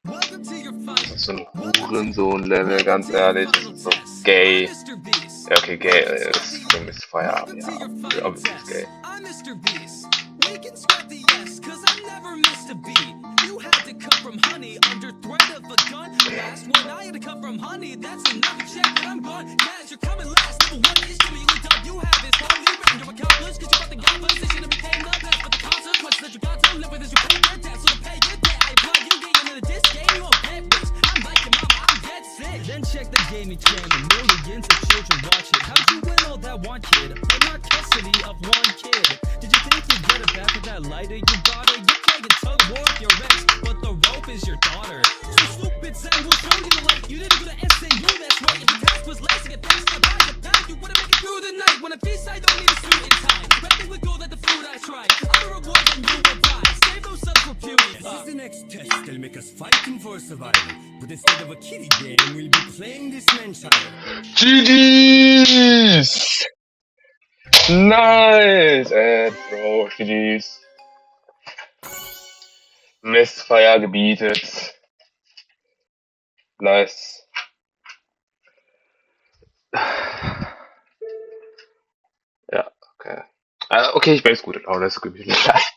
Das ist so ein Hurensohn-Level, ganz ehrlich. Das ist so gay. Ja, okay, gay ist für MISFIRE, aber ja, obviously ist gay. Then check the gaming channel, millions of children watch it. How'd you win all that one kid, but not custody of one kid? Did you think you'd get it back with that lighter you bought her? You can't get tug war of your ex, but the rope is your daughter. So stupid son, we'll show you the light. You didn't go to SAU, that's right. If the task was less to get past my bag of pack, you wouldn't make it through the night. When I feast, I don't need a suit in time. Rapping with gold at the food I tried. I'll reward when you will die. Save those subs for period. This is the next test. They'll make us fighting for survival. But instead of a kiddie game, we'll be playing this man-child. GG's! Nice! Bro, GG's. MISFIRE gebietet. Nice. Ja, okay. Okay, ich bin jetzt gut in Laune, es tut mir leid.